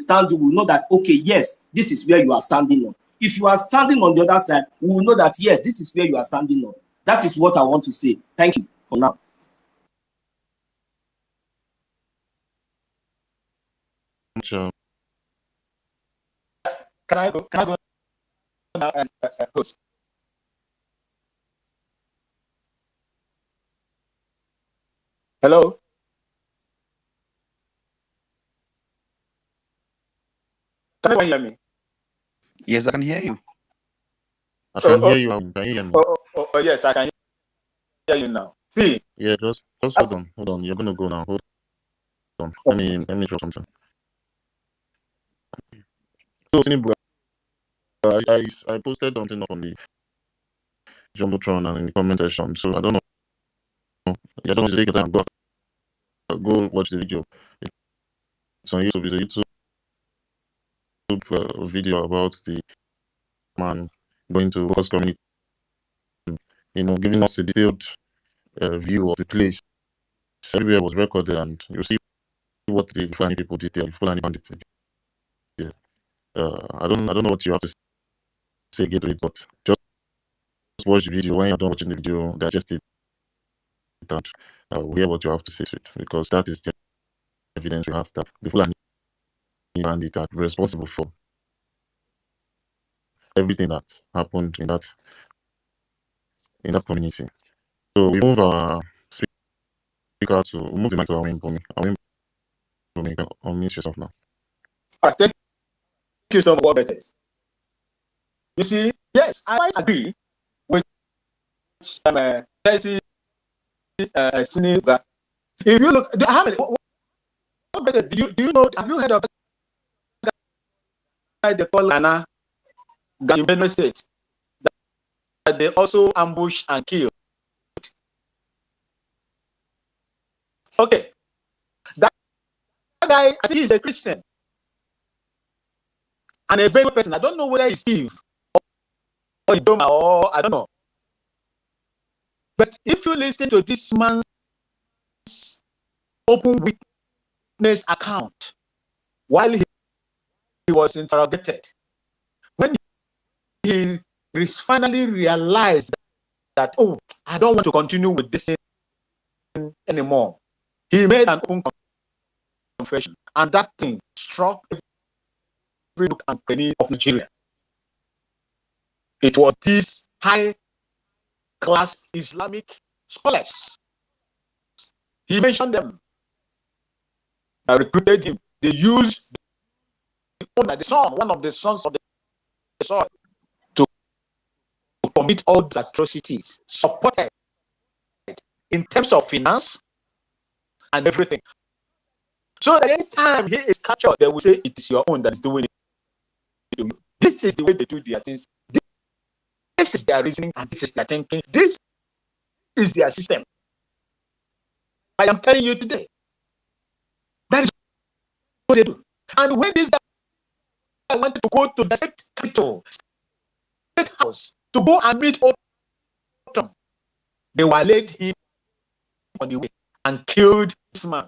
understand you, we will know that, okay, yes, this is where you are standing on. If you are standing on the other side, we will know that, yes, this is where you are standing on. That is what I want to say. Thank you for now. Sure. Can I go now and host? Hello? Can anyone hear me? Yes, I can hear you. I can hear you. Can you hear me? Oh, yes, I can hear you now. See? Yeah, just hold on. You're gonna go now. Hold on. Let me show something. So, I posted something on the Jumbotron and in the comment section. So I don't know. I don't want to take your time. Go watch the video. It's on YouTube. It's a YouTube video about the man going to Workers Community, giving us a detailed view of the place. Everywhere was recorded, and you see what the Fulani people did there, the Fulani bandits did there. I don't know what you have to say again to it, but just watch the video. When you're done watching the video, digest it, and we'll hear what you have to say to it, because that is the evidence we have that the Fulani bandits are responsible for everything that happened in that community. So we move our speaker to move the mic to Awin Bomi. Awin Bomi, you can unmute yourself now. All right, thank you so much. You see, yes, I might agree with Chelsea Suniga. If you look, how many? Do you know? Have you heard of the call Lana Benue State that they also ambushed and killed? Okay, that guy, I think he's a Christian and a Benue person. I don't know whether he's Steve or Idoma or I don't know. But if you listen to this man's open witness account while he was interrogated, when he finally realized that, oh, I don't want to continue with this thing anymore, he made an open confession, and that thing struck every nook and cranny of Nigeria. It was these high-class Islamic scholars. He mentioned them. They recruited him. They used the son, one of the sons of the soil, to commit all the atrocities, supported in terms of finance and everything. So that any time he is captured, they will say it is your own that is doing it. This is the way they do their things. This is their reasoning and this is their thinking. This is their system. I am telling you today. That is what they do. And when this guy wanted to go to the state capital, state house, to go and meet Otom, they were laid him on the way and killed this man.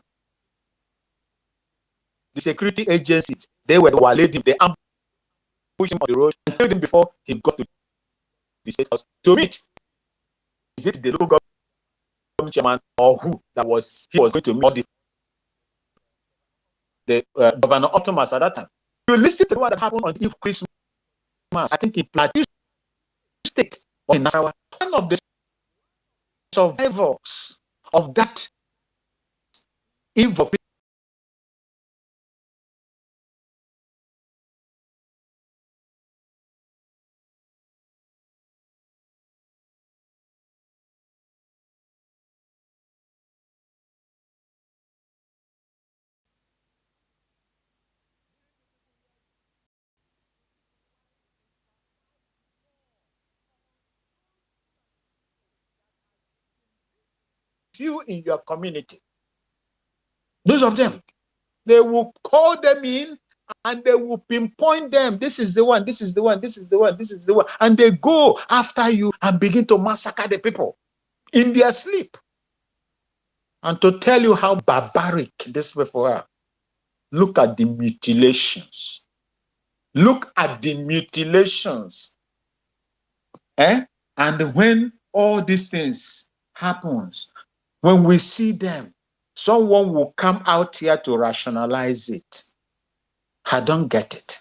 The security agencies, they were laid him, they ambushed him on the road and killed him before he got to the state house to meet. Is it the local government chairman or who that he was going to meet? The Governor Optimus at that time. You listen to what happened on the eve of Christmas. I think in Plateau State or in Nasarawa, one of the survivors of that eve of you in your community, those of them, they will call them in and they will pinpoint them. This is the one, this is the one, this is the one, this is the one. And they go after you and begin to massacre the people in their sleep. And to tell you how barbaric these people are, look at the mutilations. Look at the mutilations. And when all these things happens, when we see them, someone will come out here to rationalize it. I don't get it.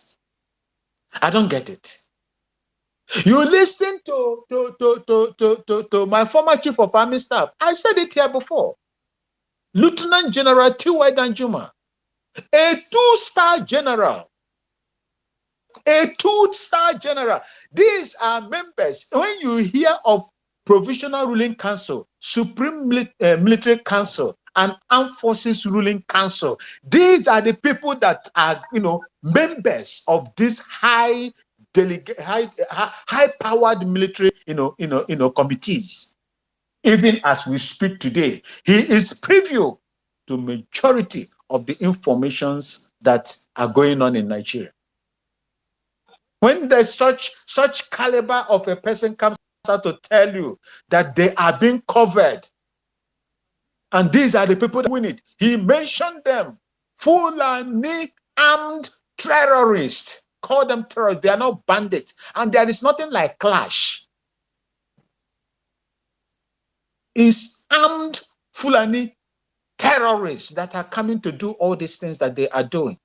I don't get it. You listen to my former chief of army staff. I said it here before. Lieutenant General T.Y. Danjuma, a two-star general. A two-star general. These are members. When you hear of Provisional Ruling Council, Supreme Military Council, and Armed Forces Ruling Council, these are the people that are, members of this high-powered military, committees. Even as we speak today, he is privy to majority of the informations that are going on in Nigeria. When there's such caliber of a person comes out to tell you that they are being covered, and these are the people that win it, he mentioned them, Fulani armed terrorists. Call them terrorists. They are not bandits, and there is nothing like clash. It's armed Fulani terrorists that are coming to do all these things that they are doing.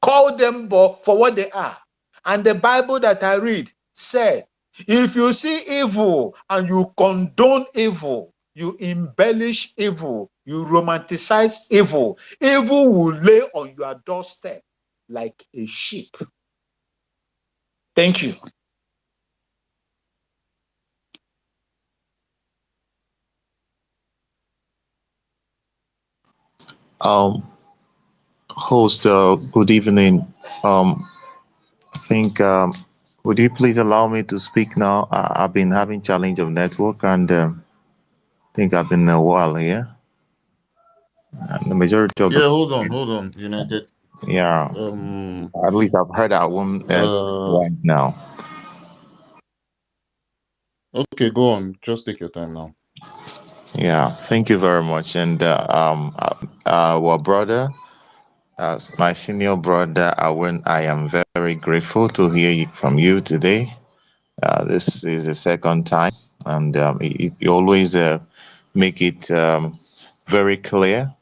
Call them for what they are. And the Bible that I read said, if you see evil and you condone evil, you embellish evil, you romanticize evil, evil will lay on your doorstep like a sheep. Thank you. Host, good evening. I think, would you please allow me to speak now? I've been having challenge of network, and I think I've been a while here. And the majority of the Yeah, hold on, United. yeah, at least I've heard that one once now. Okay, go on. Just take your time now. Yeah, thank you very much. And our brother, as my senior brother, I am very grateful to hear from you today. This is the second time, and you always make it very clear,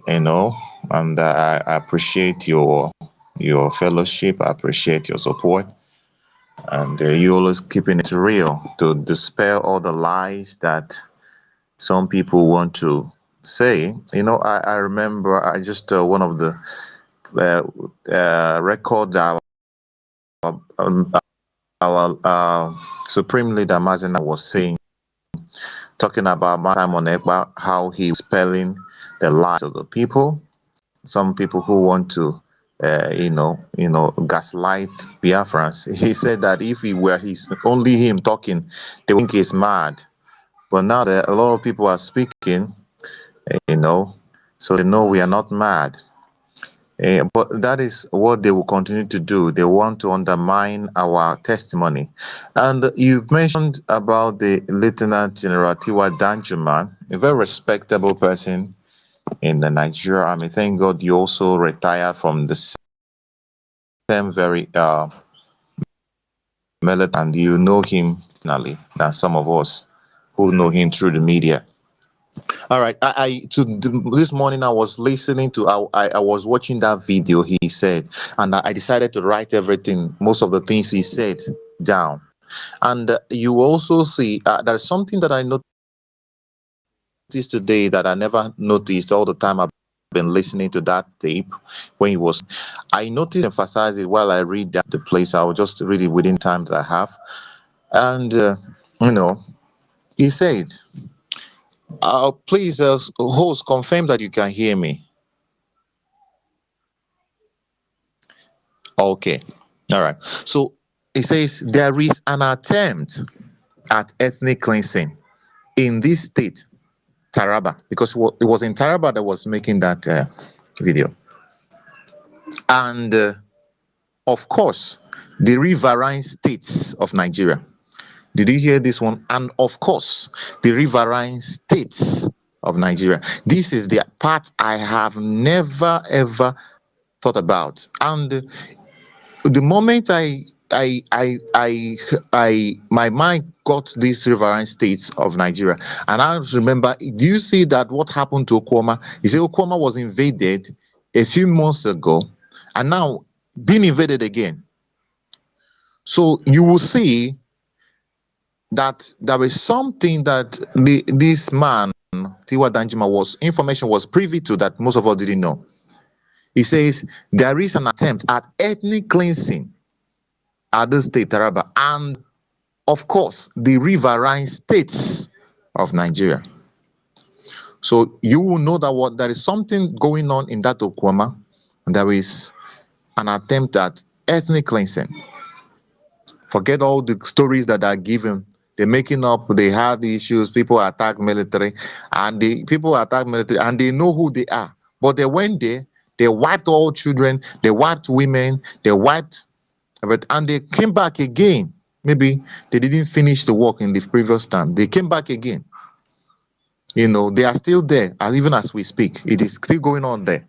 and I appreciate your fellowship. I appreciate your support, and you always keeping it real to dispel all the lies that some people want to say. I remember I just one of the record our Supreme Leader Mazina was saying, talking about Simon Ekpa, how he was spelling the lies of the people. Some people who want to, gaslight Biafrans. He said that if he's only him talking, they think he's mad. But now that a lot of people are speaking, so they know we are not mad. But that is what they will continue to do. They want to undermine our testimony. And you've mentioned about the Lieutenant General T.Y. Danjuma, a very respectable person in the Nigeria Army. Thank God you also retired from the same very militant, and you know him personally than some of us who know him through the media. All right. This morning I was listening to. I was watching that video he said, and I decided to write everything, most of the things he said, down. And you also see there's something that I noticed today that I never noticed all the time. I've been listening to that tape when he was. I noticed, emphasize it while I read the place. I will just read it within time that I have, and he said. Please, host, confirm that you can hear me. Okay. All right. So it says there is an attempt at ethnic cleansing in this state, Taraba, because it was in Taraba that was making that video. And of course, the riverine states of Nigeria. Did you hear this one? And of course, the riverine states of Nigeria. This is the part I have never ever thought about. And the moment my mind got these riverine states of Nigeria, and I remember, do you see that what happened to Okwama? You see, Okwama was invaded a few months ago, and now being invaded again. So you will see that there is something that this man Tiwa Danjuma information was privy to that most of us didn't know. He says there is an attempt at ethnic cleansing at the state Taraba, and of course the riverine states of Nigeria. So you will know that there is something going on in that Okwama, and there is an attempt at ethnic cleansing. Forget all the stories that are given. They're making up, they have the issues, people attack military, and the people attack military, and they know who they are. But they went there, they wiped all children, they wiped women, they wiped, and they came back again. Maybe they didn't finish the work in the previous time. They came back again. You know, they are still there, and even as we speak, it is still going on there.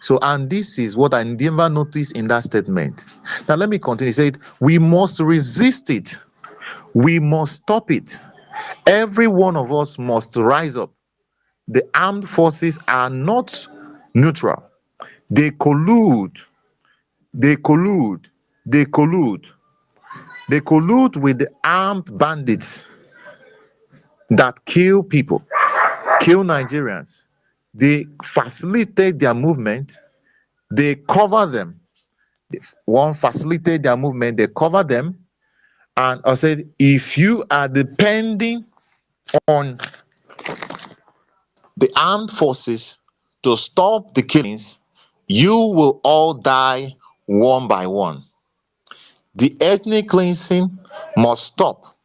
So, and this is what I never noticed in that statement. Now, let me continue. He said, we must resist it. We must stop it. Every one of us must rise up. The armed forces are not neutral. They collude. They collude. They collude. They collude with the armed bandits that kill people, kill Nigerians. They facilitate their movement. They cover them. One, facilitate their movement. They cover them. And I said, if you are depending on the armed forces to stop the killings, you will all die one by one. The ethnic cleansing must stop.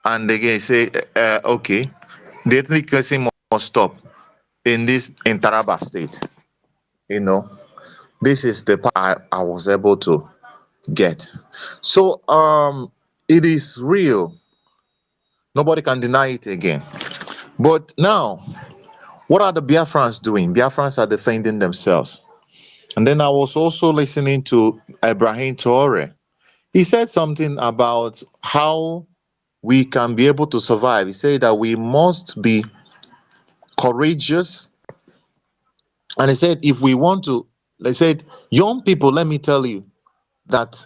And again, say, okay, the ethnic cleansing must stop in Taraba state. You know, this is the part I was able to get. So it is real. Nobody can deny it again. But now, what are the Biafrans doing? Biafrans are defending themselves. And then I was also listening to Ibrahim Traore. He said something about how we can be able to survive. He said that we must be courageous. And he said, if we want to, they said, young people, let me tell you that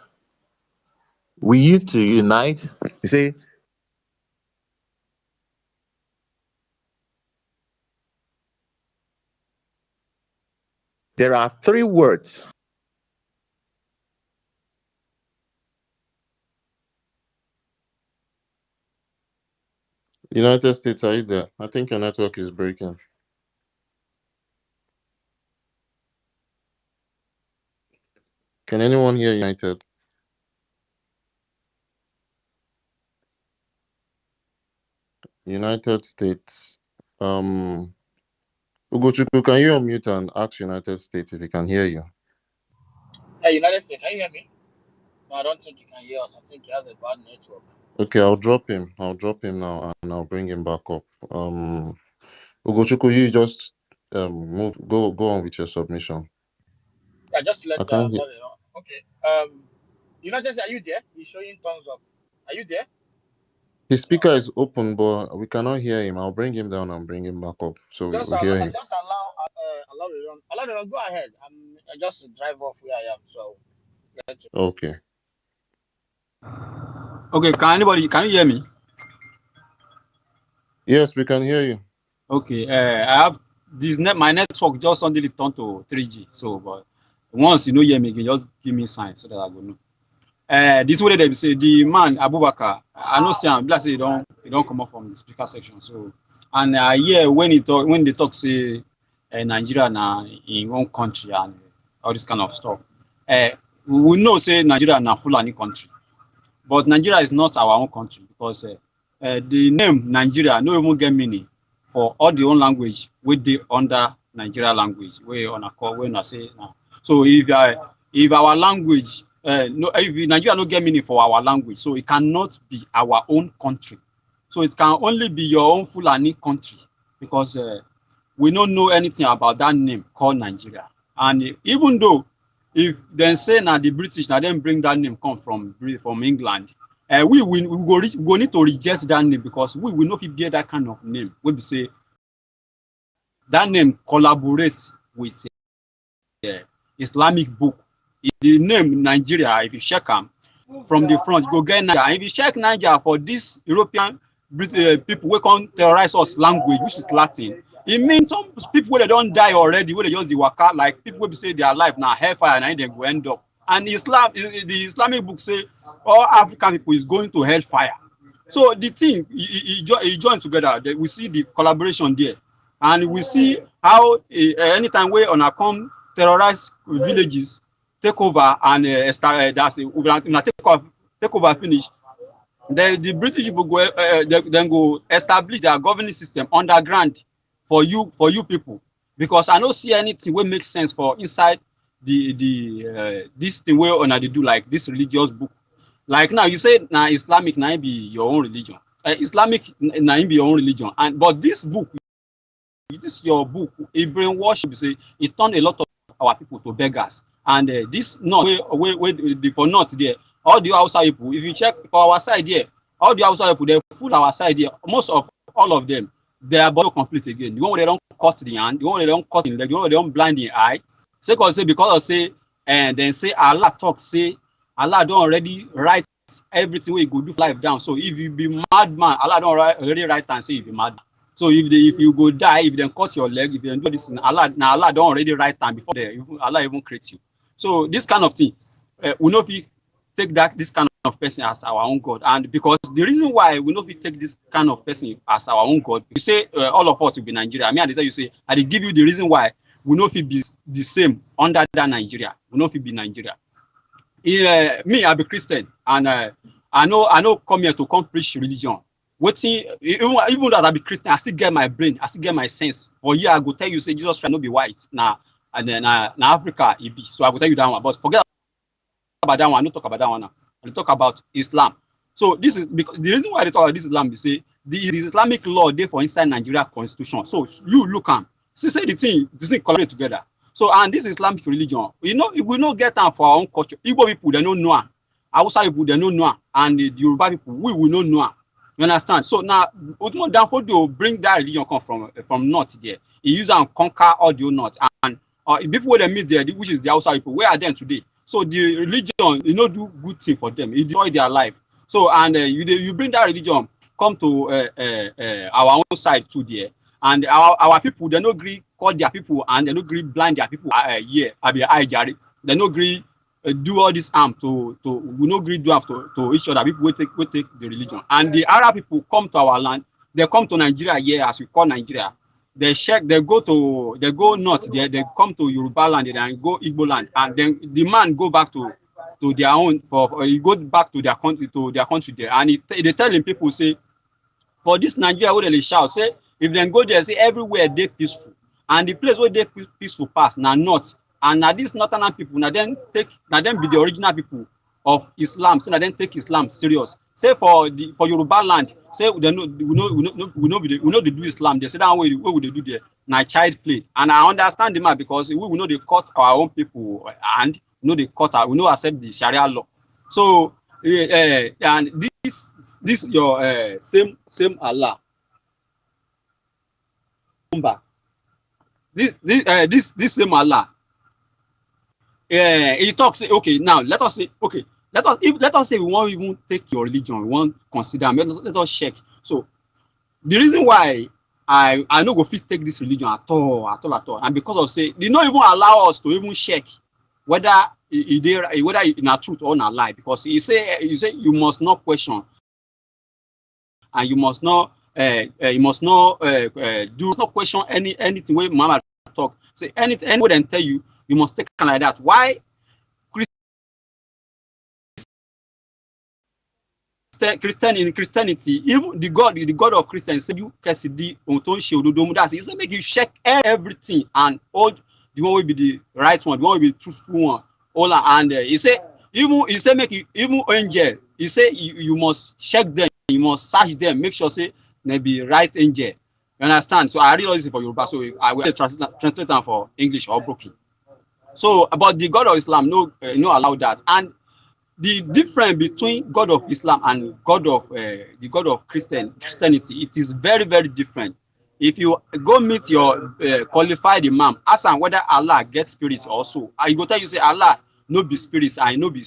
we need to unite. He said, there are 3 words. United States, are you there? I think your network is breaking. Can anyone hear United? United States. Ugochukwu, can you unmute and ask United States if he can hear you? Hey, United States, can you hear me? No, I don't think you can hear us. I think he has a bad network. Okay, I'll drop him. I'll drop him now and I'll bring him back up. Ugochukwu, you just go on with your submission. Yeah, just let I can't hear. Okay. United States, are you there? He's showing thumbs up. Are you there? His speaker is open, but we cannot hear him. I'll bring him down and bring him back up so we hear him. Just allow the run. Allow the run. Go ahead. I just drive off where I am. So. Okay. Okay. Can you hear me? Yes, we can hear you. Okay. I have my network just suddenly turned to 3G. So, but once you know hear me again, just give me a sign so that I will know. This way they say the man Abubakar, I know say I'm say he don't come up from the speaker section. So, and I hear when they talk say Nigeria na in one country and all this kind of stuff. We know say Nigeria na Fulani country, but Nigeria is not our own country because the name Nigeria no even get meaning for all the own language with the under Nigeria language where on a call when I say now. So if our language if Nigeria no get meaning for our language, so it cannot be our own country. So it can only be your own Fulani country, because we don't know anything about that name called Nigeria. And even though if they say now the British now then bring that name come from England, we go need to reject that name, because we will not bear that kind of name. We say that name collaborates with Islamic book. The name Nigeria, if you check them from the front, you go get Nigeria. And if you check Nigeria for this European people who can terrorize us language, which is Latin, it means some people where they don't die already, where they just the waka, like people will say they are alive now, hellfire, and then go end up. And Islam, the Islamic book say all African people is going to hellfire. So the thing, it join together. We see the collaboration there, and we see how anytime we on a come terrorize villages, take over and take over finish. The British people go then go establish their governing system underground for you people, because I don't see anything will make sense for inside this thing where on they do like this religious book. Like now you say now Islamic now be your own religion, Islamic now be your own religion, and but this book, this your book, it brainwash, say it turned a lot of our people to beggars. And this not for not there, all the outside people, if you check for our side here, all the outside people, they full our side here, most of all of them, they are body complete again. The one where they don't cut the hand, the one where they don't cut the leg, the one where they don't blind the eye. Say because of say, and then say Allah talk, say Allah don't already write everything we go do life down. So if you be madman, Allah don't already write and say you be mad. So if you go die, if they cut your leg, if you do this, Allah don't already write time before Allah even create you. So this kind of thing, we know if we take this kind of person as our own God, and because the reason why we know if we take this kind of person as our own God, you say all of us will be Nigeria. I mean, I tell you say, I give you the reason why we know if it be the same under that Nigeria. We know if it be Nigeria. Me, I be Christian, and I know come here to come preach religion. Waiting, even though I be Christian, I still get my brain, I still get my sense. For here, I go tell you, say Jesus Christ not be white now, and then Africa it be. So I will tell you that one. But forget about that one. I don't talk about that one now. I talk about Islam. So this is because the reason why they talk about this Islam is say the Islamic law there for inside Nigeria constitution. So you look at see say the thing collaborate together. So and this Islamic religion, you know, if we not get them for our own culture, Igbo people they don't know, Hausa people they don't know, and the Yoruba people we will not know. You understand? So now, down for to bring that religion come from north there. He use and conquer all the north, and people where they meet there, which is the outside people, where are them today? So the religion, you know, do good thing for them. It destroy their life. So and you bring that religion come to our own side too there, and our people they no agree call their people, and they no agree blind their people. They no agree. Do all this harm we no agree do have to each other. People will take the religion, and the Arab people come to our land. They come to Nigeria here, as we call Nigeria. They go north there. They come to Yoruba land and go Igbo land, and then the man go back to their own he go back to their country there, and they telling people say for this Nigeria where they shout say if they go there say everywhere they peaceful, and the place where they peaceful pass now north. And now these northern people now then be the original people of Islam. So now then take Islam serious. Say for Yoruba land, say we know they do Islam. They say that way what would they do there? Now child play. And I understand them because we know they cut our own people and we know they cut we know accept the Sharia law. So and this your same Allah. This same Allah. He talks. Okay, now let us say. Okay, let us say we won't even take your religion. We won't consider. Let us check. So the reason why I no go fit take this religion at all, and because of say they don't even allow us to even check whether it's not truth or not lie, because you say you must not question, and you must not do not question anything where Muhammad talk. Say anything anyone then tell you must take it like that. Why Christianity, even the God of Christians said you Cassidy on that he said make you check everything and all the one will be the right one, the one will be the truthful one. All and he said make you even angel, he said you must check them, you must search them, make sure say they be right angel. You understand? So I read all this for Yoruba, so I will translate them for English or broken. So about the God of Islam, no allow that. And the difference between God of Islam and God of the God of Christianity, it is very, very different. If you go meet your qualified imam, ask him whether Allah gets spirit also. I go tell you say Allah no be spirit, I no be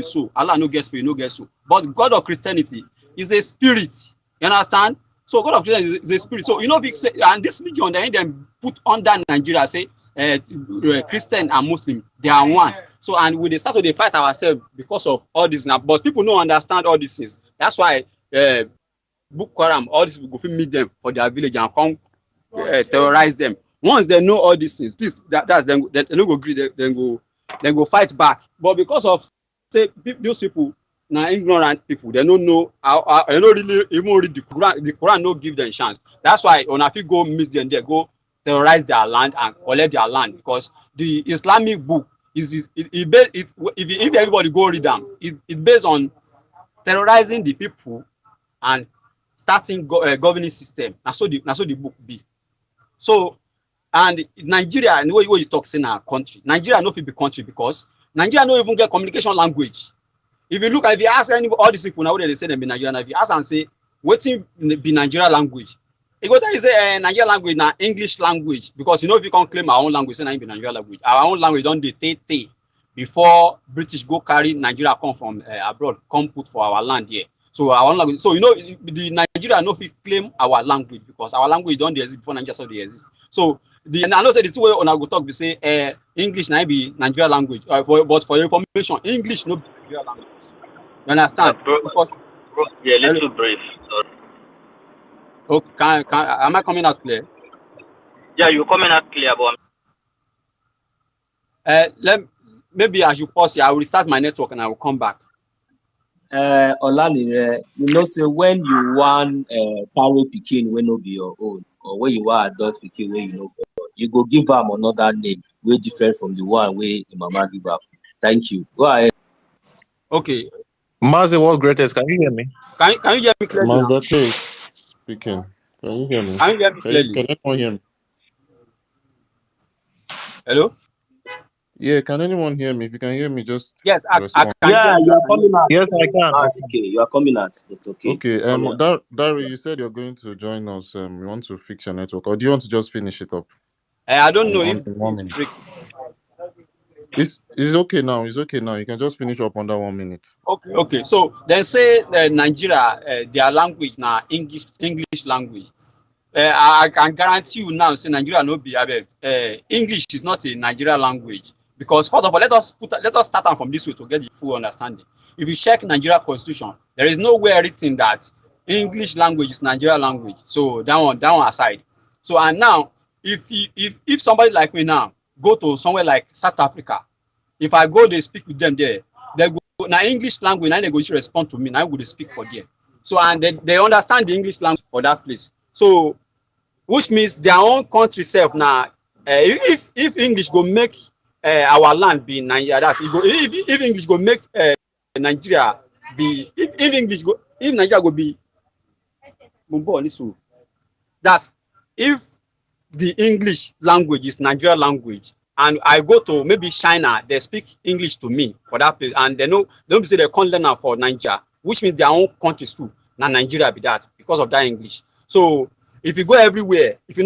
soul. Allah no get spirit, no get soul. But God of Christianity is a spirit. You understand? So God of Christianity is a spirit. So you know, say, and this religion then put under Nigeria, say Christian and Muslim, they are one. So and we start to fight ourselves because of all this now. But people don't understand all these things. That's why Book Quran, all these people go meet them for their village and come terrorize them. Once they know all these things, that's then they don't go agree, then go fight back. But because of say those people now ignorant people, they don't know how they don't really even read the Quran. The Quran no give them chance. That's why when I go meet them, they go terrorize their land and collect their land, because the Islamic book is if everybody go read them, it based on terrorizing the people and starting governing system. Now so the book be. So and Nigeria, and what you talk in our country, Nigeria no fit be country because Nigeria no even get communication language. If you ask all these people now, they say them be Nigerian. If you ask and say wetin be Nigeria language, you go tell you say Nigeria language na English language, because you know if you can't claim our own language, say na be Nigeria language. Our own language don dey tey before British go carry Nigeria come from abroad, come put for our land here. So our own language. So you know the Nigeria no fit claim our language because our language don dey exist before Nigeria so dey exist. So and I know say the two way on I go talk be say English na be Nigeria language, but for your information, English no be Nigeria language. You understand? Because yeah, a little brief. Sorry. Okay, am I coming out clear? Yeah, you're coming out clear, but maybe as you pause here, I will restart my network and I will come back. Olani, you know, say when you want carry pikin wey no be your own, or when you want adult pikin wey you know, you go give am another name way different from the one wey your mama give am. Thank you. Go ahead. Okay. Mazi, what greatest? Can you hear me? Can you hear me clearly? Mazda K speaking. Can you hear me? Can you hear me clearly? Can anyone hear me? Hello? Yeah, can anyone hear me? If you can hear me, just yes, I respond. can. Yeah, you are coming out. Yes, I can. Okay, you are coming out, Dr. K. Okay. Dari, you said you're going to join us. You want to fix your network, or do you want to just finish it up? I don't know if in 1 minute. tricky. It's okay now. It's okay now. You can just finish up under 1 minute. Okay. So then say Nigeria, their language now English language. I can guarantee you now, say Nigeria no be English is not a Nigeria language, because first of all, let us start on from this way to get the full understanding. If you check Nigeria Constitution, there is nowhere written that English language is Nigeria language. So that one aside. So and now, if somebody like me now go to somewhere like South Africa, if I go they speak with them there, they go now English language, now they go to respond to me, now they speak for there. So and they understand the English language for that place. So which means their own country self now, if English go make our land be Nigeria, that's it go, if English go make Nigeria be, if Nigeria go be, that's if the English language is Nigeria language, and I go to maybe China, they speak English to me for that place, and they don't say they can't learn for Nigeria, which means their own countries too. Now Nigeria be that because of that English. So if you go everywhere, if they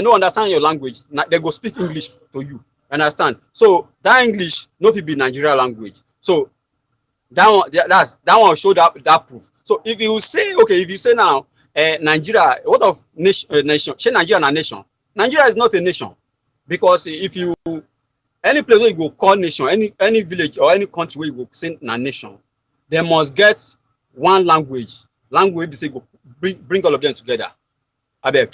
don't understand your language, they go speak English to you. Understand? So that English no fit be Nigeria language. So that one show that proof. So if you say now Nigeria, what of nation? Say Nigeria a nation. Nigeria is not a nation, because if you any place where you go call nation, any village or any country where you go say na nation, they must get one language. Language say go bring all of them together.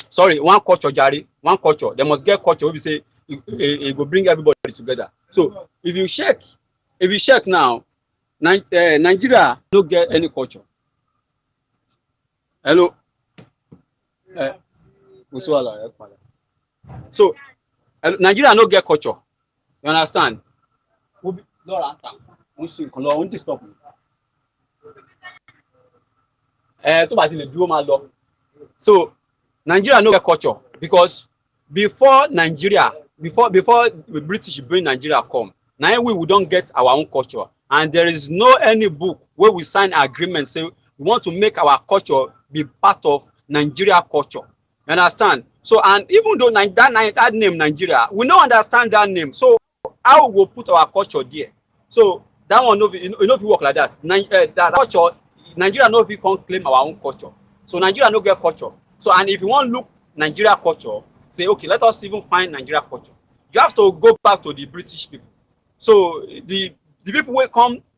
Sorry, one culture, Jari, one culture. They must get culture. We say it will bring everybody together. So if you check now, Nigeria don't get any culture. Hello. So Nigeria no get culture. You understand? tó bá ti lè dúró máa lọ. So Nigeria no get culture because before the British bring Nigeria come, now we don't get our own culture, and there is no any book where we sign agreement say we want to make our culture be part of Nigeria culture. You understand? So, and even though that name Nigeria, we don't understand that name. So how we will put our culture there? So that one no fit work like that. That culture, Nigeria no fit come claim our own culture. So Nigeria no get culture. So, and if you want look Nigeria culture, say okay, let us even find Nigeria culture. You have to go back to the British people. So the people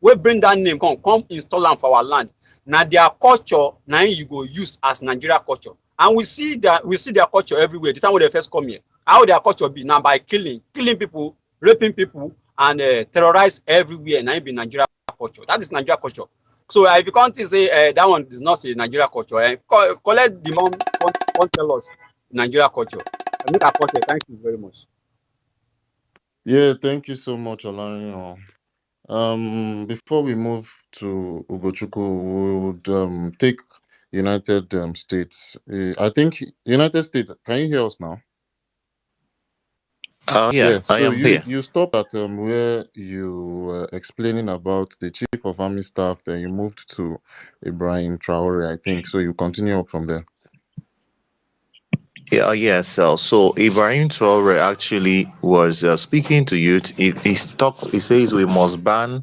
wey bring that name come install am for our land. Na their culture na you go use as Nigeria culture. And we see their culture everywhere. The time when they first come here, how their culture be now by killing people, raping people, and terrorize everywhere. Now it be Nigeria culture. That is Nigeria culture. So if you can't say that one is not a Nigeria culture, collect the mom, tell us Nigeria culture. I make a pause here. Thank you very much. Yeah, thank you so much, Olarin. Before we move to Ugochukwu, we would take United States. I think United States. Can you hear us now? Yeah, Yeah. I So am here. you stopped at where you were explaining about the Chief of Army Staff. Then you moved to Ibrahim Traore, I think. So you continue up from there. Yeah, yes. So Ibrahim Traore actually was speaking to youth. He talks. He says we must ban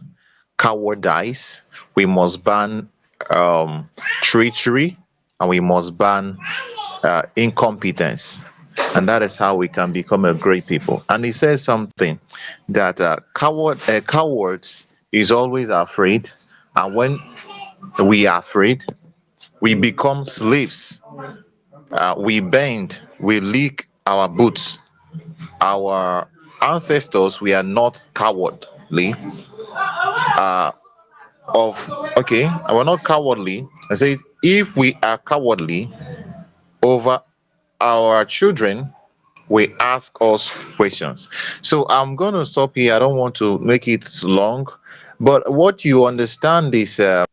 cowardice, we must ban treachery, and we must ban incompetence, and that is how we can become a great people. And he says something that a coward is always afraid, and when we are afraid, we become slaves. We bend, we lick our boots. Our ancestors we are not cowardly. Of okay, we're not cowardly. I say if we are cowardly over our children, we ask us questions. So I'm going to stop here. I don't want to make it long, but what you understand is the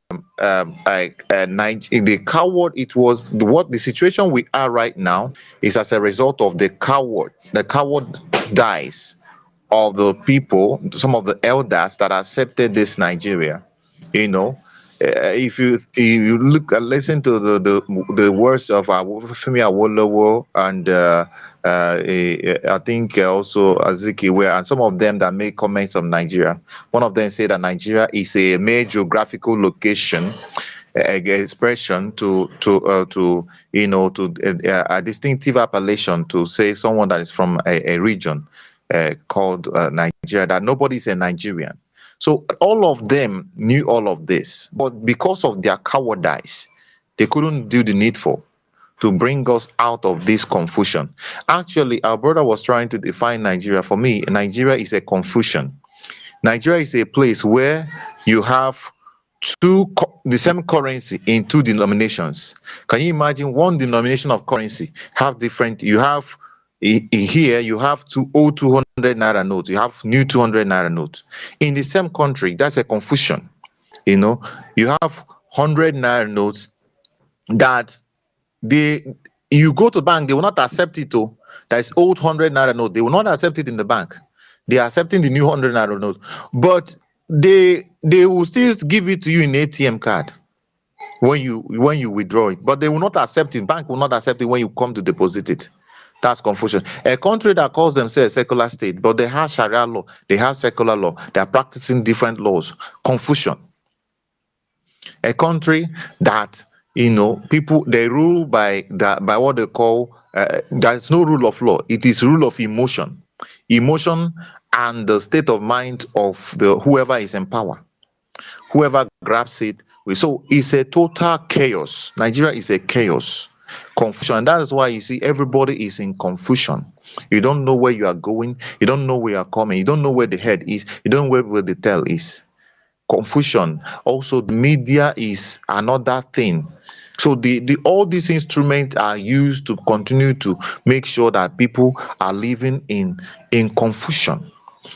coward. It was what the situation we are right now is as a result of the coward dies of the people, some of the elders that accepted this Nigeria. You know, if you look listen to the words of Femi Awolowo and I think also Azikiwe and some of them that make comments on Nigeria. One of them said that Nigeria is a mere geographical location, expression to a distinctive appellation to say someone that is from a region called Nigeria, that nobody is a Nigerian. So all of them knew all of this, but because of their cowardice, they couldn't do the needful to bring us out of this confusion. Actually, our brother was trying to define Nigeria. For me, Nigeria is a confusion. Nigeria is a place where you have the same currency in two denominations. Can you imagine one denomination of currency have different? You have here you have two old 200 naira notes. You have new 200 naira notes in the same country. That's a confusion. You have 100 naira notes that you go to bank, they will not accept it. Oh, that is old 100 naira note. They will not accept it in the bank. They are accepting the new 100 naira note, but they will still give it to you in ATM card when you withdraw it, but they will not accept it. Bank will not accept it when you come to deposit it. That's confusion. A country that calls themselves a secular state, but they have Sharia law, they have secular law, they are practicing different laws. Confusion. A country that people, they rule by what they call there's no rule of law. It is rule of emotion and the state of mind of the whoever is in power, whoever grabs it. So it's a total chaos. Nigeria is a chaos, confusion. And that is why you see everybody is in confusion. You don't know where you are going, you don't know where you are coming, you don't know where the head is, you don't know where the tail is. Confusion. Also, the media is another thing. So the all these instruments are used to continue to make sure that people are living in confusion.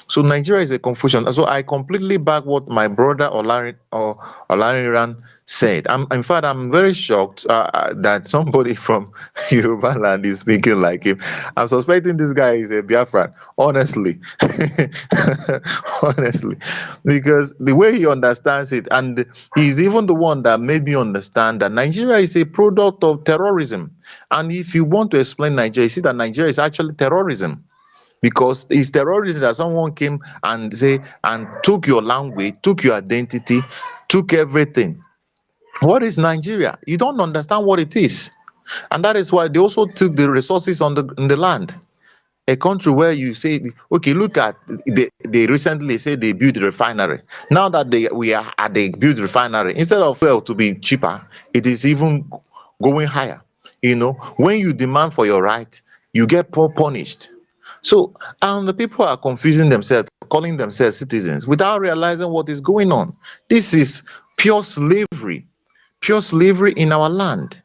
So Nigeria is a confusion. So I completely back what my brother Olariran said. In fact, I'm very shocked that somebody from Yoruba land is speaking like him. I'm suspecting this guy is a Biafran, honestly. Honestly. Because the way he understands it, and he's even the one that made me understand that Nigeria is a product of terrorism. And if you want to explain Nigeria, you see that Nigeria is actually terrorism, because it's terrorism that someone came and say and took your language, took your identity, took everything. What is Nigeria? You don't understand what it is. And that is why they also took the resources in the land. A country where you say, okay, look at, they recently say they built a refinery. Now that we are at the built refinery, instead of fuel to be cheaper, it is even going higher. When you demand for your right, you get punished. So, and the people are confusing themselves, calling themselves citizens without realizing what is going on. This is pure slavery in our land.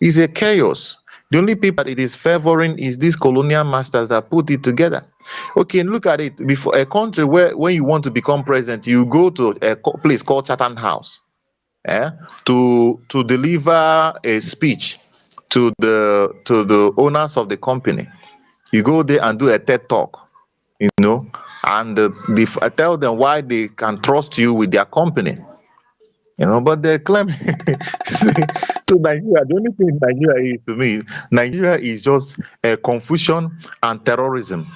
It's a chaos. The only people that it is favoring is these colonial masters that put it together. Okay, look at it. Before, a country where when you want to become president, you go to a place called Chatham House, eh, to deliver a speech to the owners of the company. You go there and do a TED talk, you know, and tell them why they can trust you with their company. But they claim so Nigeria, the only thing Nigeria is to me, Nigeria is just confusion and terrorism.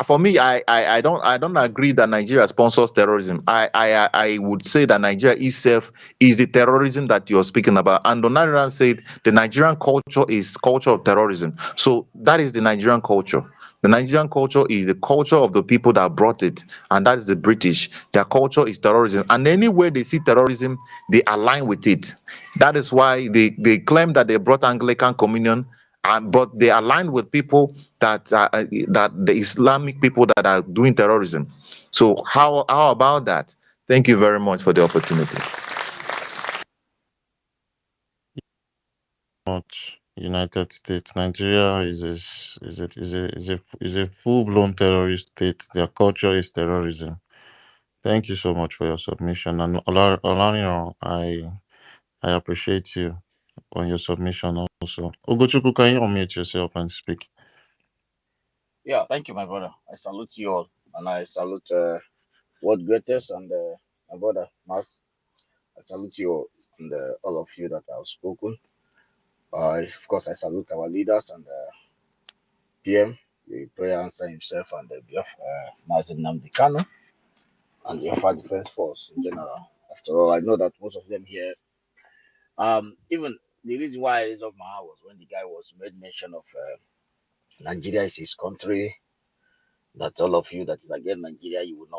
For me, I don't agree that Nigeria sponsors terrorism. I would say that Nigeria itself is the terrorism that you're speaking about. And Donariran said the Nigerian culture is culture of terrorism. So that is the Nigerian culture. The Nigerian culture is the culture of the people that brought it, and that is the British. Their culture is terrorism, and anywhere they see terrorism, they align with it. That is why they claim that they brought Anglican communion, but they align with people that the Islamic people that are doing terrorism. So how about that? Thank you very much for the opportunity. Much United States. Nigeria is a full-blown terrorist state. Their culture is terrorism. Thank you so much for your submission. And Olaniran, I appreciate you on your submission also. Ugochukwu, can you unmute yourself and speak? Yeah, thank you, my brother. I salute you all, and I salute World Greatest and my brother Mark. I salute you all and all of you that have spoken. Of course, I salute our leaders and PM, the prayer answer himself, and the Mazin Namdi Kano, and the Biafra Defense Force in general. After all, I know that most of them here, even the reason why I raised up my hand was when the guy was made mention of Nigeria is his country. That all of you that is against Nigeria, you will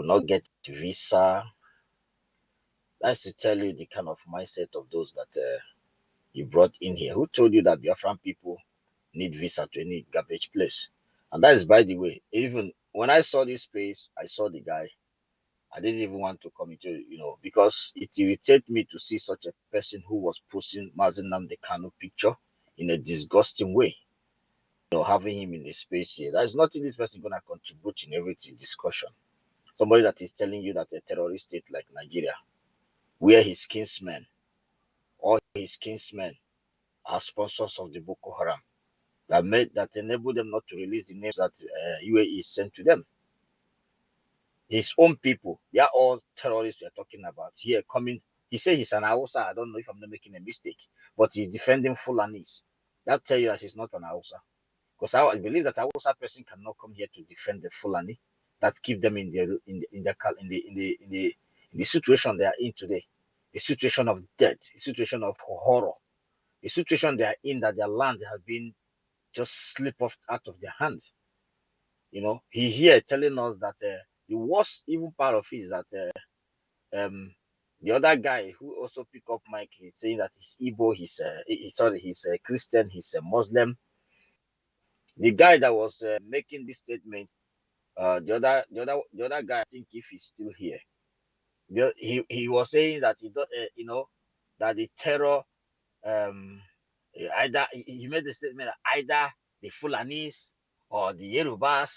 not get visa. That's to tell you the kind of mindset of those that you brought in here. Who told you that Biafran people need visa to any garbage place? And that is, by the way, even when I saw this place, I saw the guy. I didn't even want to come into, because it irritated me to see such a person who was posting Mazen Namde Kano picture in a disgusting way. Having him in the space here. There's nothing this person gonna contribute in every discussion. Somebody that is telling you that a terrorist state like Nigeria, where his kinsmen, all his kinsmen are sponsors of the Boko Haram, that enable them not to release the names that UAE sent to them. His own people, they are all terrorists we are talking about here coming. He said he's an Hausa. I don't know if I'm not making a mistake, but he's defending Fulanis. That tell you that he's not an Hausa. Because I believe that a Hausa person cannot come here to defend the Fulani that keep them in the situation they are in today, the situation of death, the situation of horror, the situation they are in, that their land has been just slip off out of their hands. He here telling us that the worst even part of it is that the other guy who also pick up Mike, he's saying that he's Igbo, he's a Christian, he's a Muslim. The guy that was making this statement, the other guy, I think if he's still here, he was saying that that the terror, either he made the statement that either the Fulanis or the Yorubas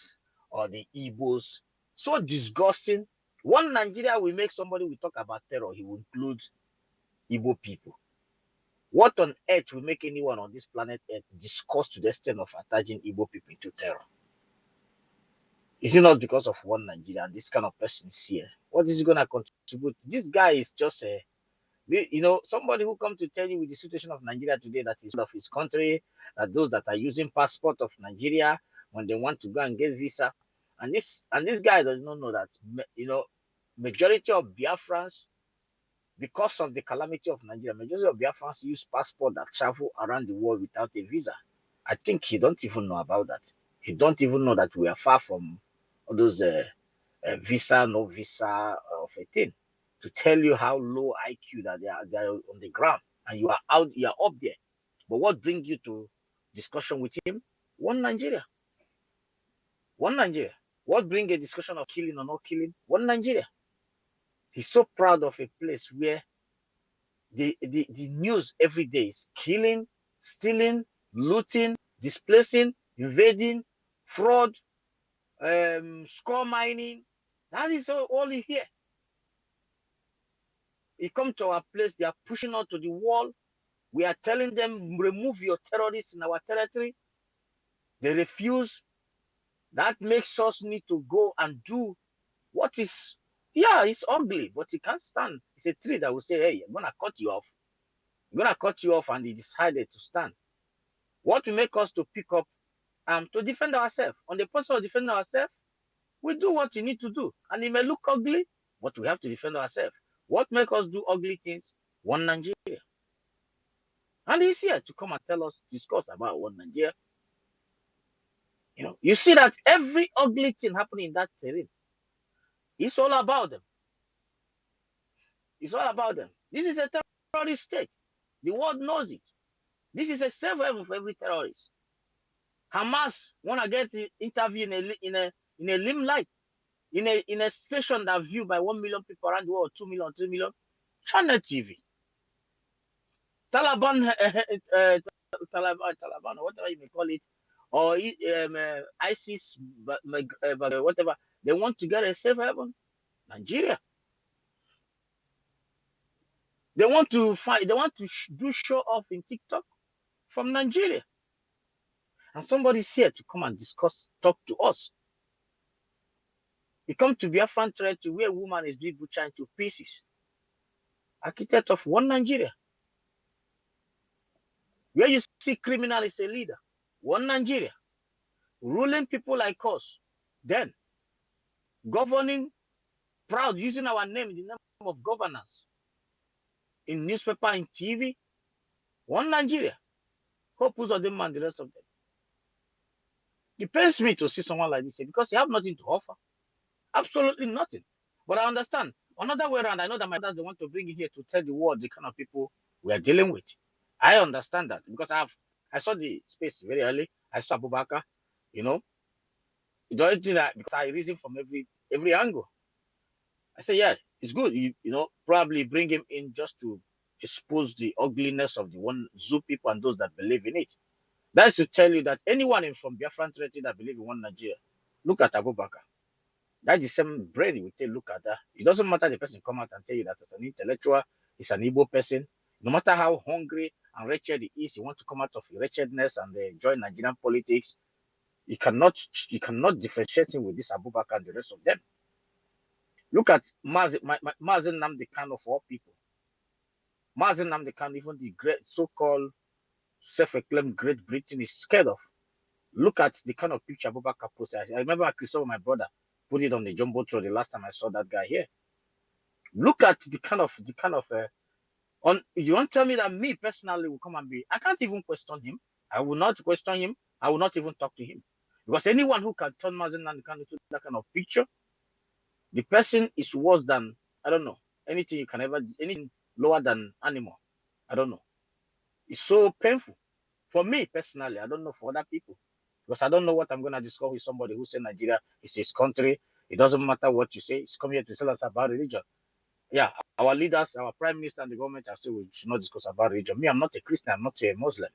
or the Igbos. So disgusting. One Nigeria will make somebody will talk about terror, he will include Igbo people. What on earth will make anyone on this planet Earth discuss to the extent of attaching Igbo people to terror? Is it not because of one Nigeria? This kind of person is here. What is he going to contribute? This guy is just a, somebody who comes to tell you with the situation of Nigeria today that is of his country, that those that are using passport of Nigeria when they want to go and get visa, and this guy does not know that majority of Biafrans, because of the calamity of Nigeria, majority of Biafrans use passport that travel around the world without a visa. I think he don't even know about that. He don't even know that we are far from all those visa, no visa of a thing. To tell you how low IQ that they are on the ground, and you are up there. But what brings you to discussion with him? One Nigeria. One Nigeria. What brings a discussion of killing or not killing? One Nigeria. He's so proud of a place where the news every day is killing, stealing, looting, displacing, invading, fraud, score mining. That is all you hear. You come to our place, they are pushing us to the wall. We are telling them, remove your terrorists in our territory. They refuse. That makes us need to go and do what is, yeah, it's ugly, but you can't stand. It's a tree that will say, hey, I'm going to cut you off. I'm going to cut you off, and they decided to stand. What will make us to pick up to defend ourselves? On the person of defending ourselves, we do what you need to do. And it may look ugly, but we have to defend ourselves. What makes us do ugly things? One Nigeria. And he's here to come and tell us, discuss about one Nigeria. You see that every ugly thing happening in that terrain, it's all about them. It's all about them. This is a terrorist state. The world knows it. This is a safe haven for every terrorist. Hamas wanna get the interview in a limelight, in a station that viewed by 1 million people around the world, 2 million, 3 million. Channel TV. Taliban, Taliban, or whatever you may call it, or ISIS, whatever. They want to get a safe haven. Nigeria. They want to fight. They want to do show off in TikTok from Nigeria. And somebody's here to come and discuss, talk to us. You come to Biafran territory where a woman is being butchered into pieces. Architect of one Nigeria. Where you see criminal is a leader. One Nigeria. Ruling people like us. Then governing proud, using our name in the name of governance. In newspaper, in TV. One Nigeria. Hope who's of them and the rest of them. It pains me to see someone like this here because they have nothing to offer. Absolutely nothing. But I understand. Another way around, I know that my brothers they want to bring it here to tell the world the kind of people we are dealing with. I understand that because I saw the space very early. I saw Abubakar, the only thing that because I reason from every angle. I say, yeah, it's good. Probably bring him in just to expose the ugliness of the one Zoo people and those that believe in it. That's to tell you that anyone from Biafran territory that believe in one Nigeria, look at Abubakar. That's the same brain you will take look at that. It doesn't matter the person come out and tell you that as an intellectual, it's an Igbo person. No matter how hungry and wretched he is, he wants to come out of wretchedness and join Nigerian politics. You cannot differentiate him with this Abubakar and the rest of them. Look at Mazen Nnamdi Kanu of all people. Mazen Nnamdi Kanu, even the great so-called self-acclaimed Great Britain is scared of. Look at the kind of picture Abubakar posted. I remember Christopher, my brother, put it on the Jumbotron the last time I saw that guy here. Look at the kind of you won't tell me that me personally will come and be. I can't even question him. I will not question him. I will not even talk to him. Because anyone who can turn Mazen and can do that kind of picture, the person is worse than, I don't know, anything lower than animal. I don't know. It's so painful. For me personally, I don't know for other people. Because I don't know what I'm going to discuss with somebody who said Nigeria is his country. It doesn't matter what you say. It's come here to tell us about religion. Yeah, our leaders, our prime minister and the government are saying we should not discuss about religion. Me, I'm not a Christian. I'm not a Muslim.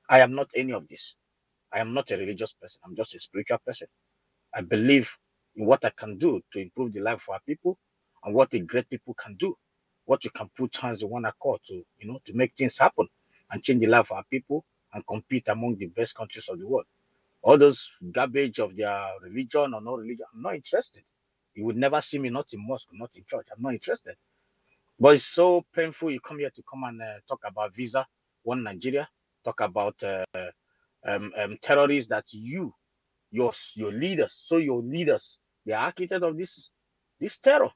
I am not any of this. I am not a religious person. I'm just a spiritual person. I believe in what I can do to improve the life of our people and what the great people can do. What we can put hands in one accord to, to make things happen and change the life of our people and compete among the best countries of the world. All those garbage of their religion or no religion, I'm not interested. You would never see me not in mosque, not in church. I'm not interested. But it's so painful. You come here to come and talk about visa, one Nigeria, talk about terrorists that your leaders, they are architect of this terror.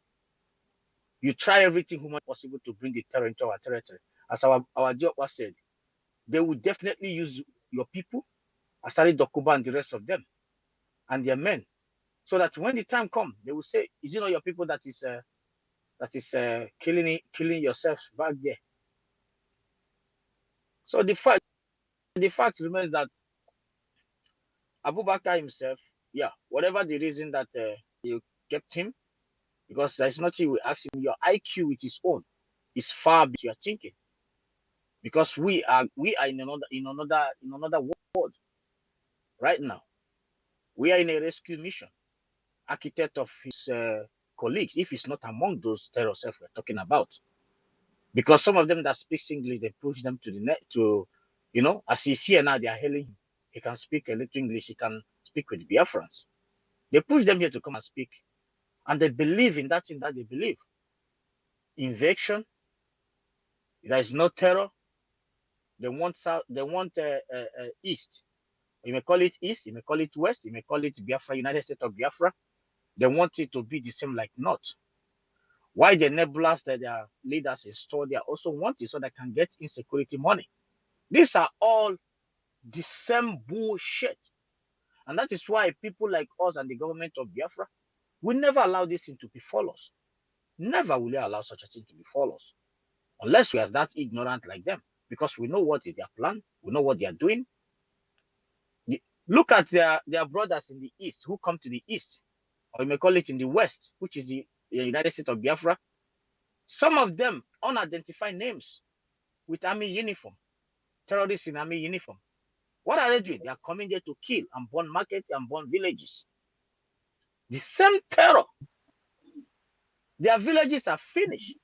You try everything humanly possible to bring the terror into our territory. As our job was said, they will definitely use your people, Asari Dokuba and the rest of them, and their men, so that when the time comes, they will say, "Is it not your people that is killing yourselves back there?" So the fact remains that Abubakar himself, yeah, whatever the reason that you kept him, because there's nothing we ask him. Your IQ with his own is far beyond your thinking, because we are in another world right now. We are in a rescue mission. Architect of his colleagues, if he's not among those terrorists we're talking about, because some of them that speak English, they push them to the net as he's here now, they are hailing him. He can speak a little English. He can speak with Biafrans. They push them here to come and speak, and they believe in that thing that they believe. Invasion. There is no terror. They want south. They want east. You may call it east. You may call it west. You may call it Biafra, United States of Biafra. They want it to be the same like north. Why the nebulas that their leaders install, they also want it so they can get insecurity money. These are all the same bullshit. And that is why people like us and the government of Biafra will never allow this thing to befall us. Never will they allow such a thing to befall us. Unless we are that ignorant like them. Because we know what is their plan. We know what they are doing. Look at their brothers in the east who come to the east. Or you may call it in the west, which is the United States of Biafra. Some of them unidentified names with army uniform. Terrorists in army uniform. What are they doing? They are coming there to kill and burn markets and burn villages. The same terror. Their villages are finished.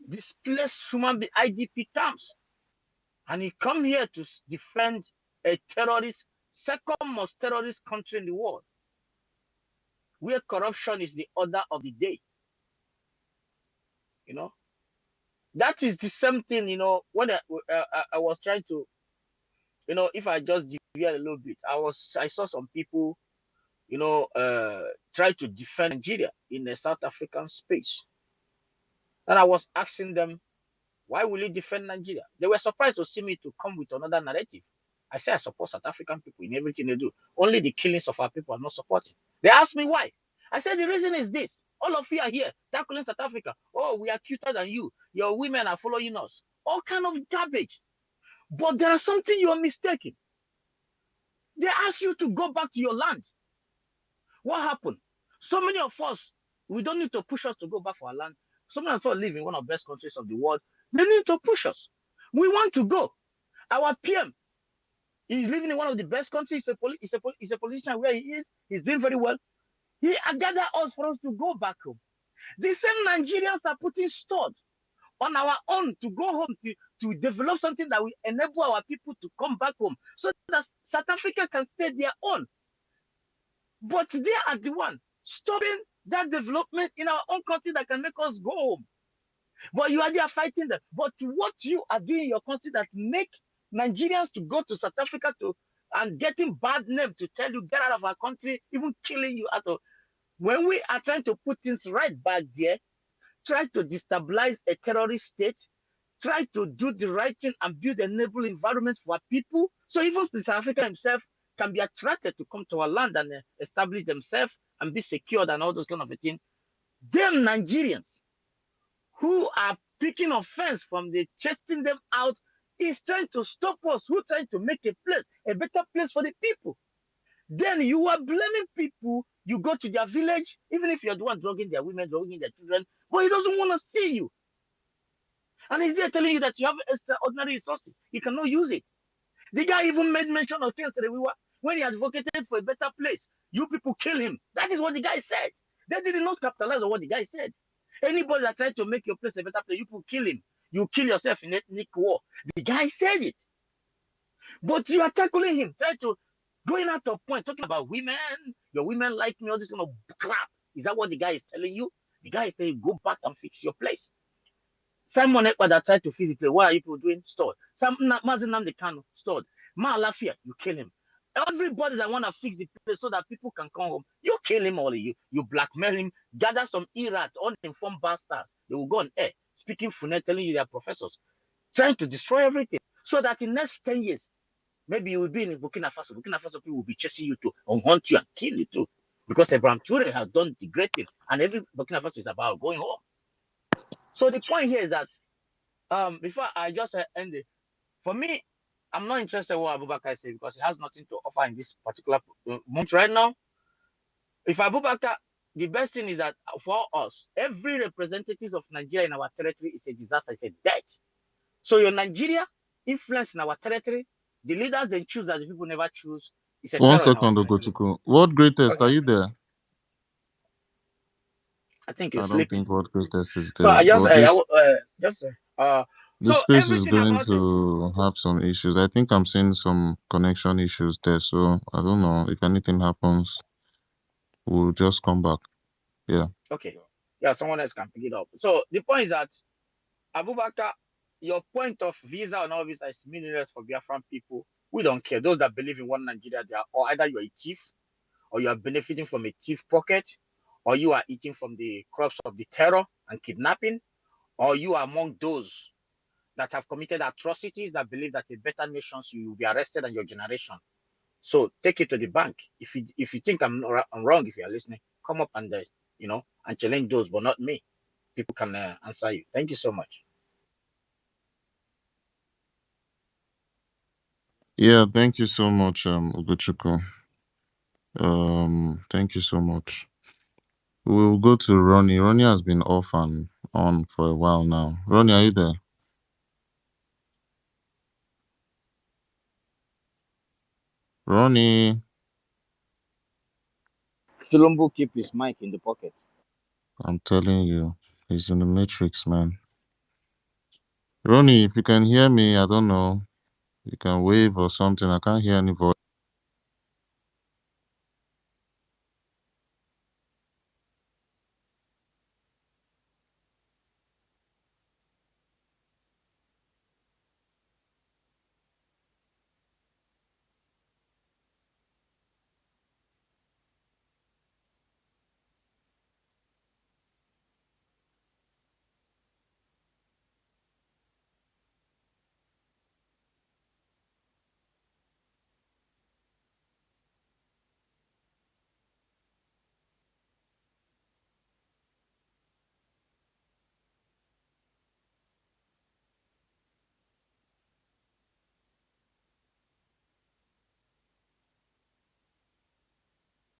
Displaced human being IDP camps. And he come here to defend a terrorist, second most terrorist country in the world, where corruption is the order of the day. That is the same thing, when I was trying to, if I just deviate a little bit, I saw some people, try to defend Nigeria in the South African space. And I was asking them, why will you defend Nigeria? They were surprised to see me to come with another narrative. I say I support South African people in everything they do. Only the killings of our people are not supported. They asked me why. I said the reason is this. All of you are here tackling South Africa. Oh, we are cuter than you. Your women are following us. All kind of garbage. But there is something you are mistaken. They ask you to go back to your land. What happened? So many of us, we don't need to push us to go back for our land. So many of us live in one of the best countries of the world. They need to push us. We want to go. Our PM, he's living in one of the best countries. He's a politician where he is. He's doing very well. He gathered us for us to go back home. The same Nigerians are putting stores on our own to go home to develop something that will enable our people to come back home so that South Africa can stay their own. But they are the one stopping that development in our own country that can make us go home. But you are there fighting them. But what you are doing in your country that make Nigerians to go to South Africa and getting bad name to tell you get out of our country, even killing you out of. When we are trying to put things right back there, try to destabilize a terrorist state, try to do the right thing and build a enabling environment for people. So even South Africa himself can be attracted to come to our land and establish themselves and be secured and all those kind of a thing. Them Nigerians who are picking offense from the chasing them out is trying to stop us, who trying to make a better place for the people. Then you are blaming people. You go to their village, even if you're the one drugging their women, drugging their children, but he doesn't want to see you. And he's there telling you that you have extraordinary resources. You cannot use it. The guy even made mention of things that when he advocated for a better place, you people kill him. That is what the guy said. They did not capitalize on what the guy said. Anybody that tried to make your place a better place, you people kill him. You kill yourself in ethnic war. The guy said it. But you are tackling him, trying to going out of point, talking about women, your women like me, all this kind of crap. Is that what the guy is telling you? The guy is saying, go back and fix your place. Simon Ekpa that tried to fix the place. What are you people doing? Stored. Mazinam the can stored. Ma Lafia, you kill him. Everybody that want to fix the place so that people can come home, you kill him all of you. You blackmail him, gather some irats, uninformed bastards. They will go on air, speaking Funet, telling you they are professors, trying to destroy everything. So that in the next 10 years, maybe you will be in Burkina Faso. Burkina Faso people will be chasing you to hunt you and kill you too. Because Abraham Toure has done the great thing. And every Burkina Faso is about going home. So the point here is that before I just end it, for me, I'm not interested in what Abubakar said because he has nothing to offer in this particular month right now. If Abubakar, the best thing is that for us, every representative of Nigeria in our territory is a disaster, it's a death. So your Nigeria influence in our territory, the leaders they choose that the people never choose, is a 1 terror in our second, territory. Ogochukwu. World Greatest, are Okay. you there? I think I he's don't sleeping. think World Greatest is So there. I just, But this so space is everything going about it. to have some issues. I think I'm seeing some connection issues there. So I don't know if anything happens, we'll just come back. Yeah. Okay. Yeah, someone else can pick it up. So the point is that Abubakar, your point of visa or no visa is meaningless for Biafran people. We don't care. Those that believe in one Nigeria, they are, or either you're a thief, or you are benefiting from a thief pocket, or you are eating from the crops of the terror and kidnapping, or you are among those that have committed atrocities that believe that in better nations you will be arrested and your generation. So take it to the bank. If you think I'm wrong, if you are listening, come up and and challenge those, but not me. People can answer you. Thank you so much. Yeah, thank you so much, Ugochukwu. Thank you so much. We'll go to Ronnie. Ronnie has been off and on for a while now. Ronnie, are you there? Ronnie, Chilumbu keep his mic in the pocket. I'm telling you, he's in the matrix, man. Ronnie, if you can hear me, I don't know. You can wave or something. I can't hear any voice.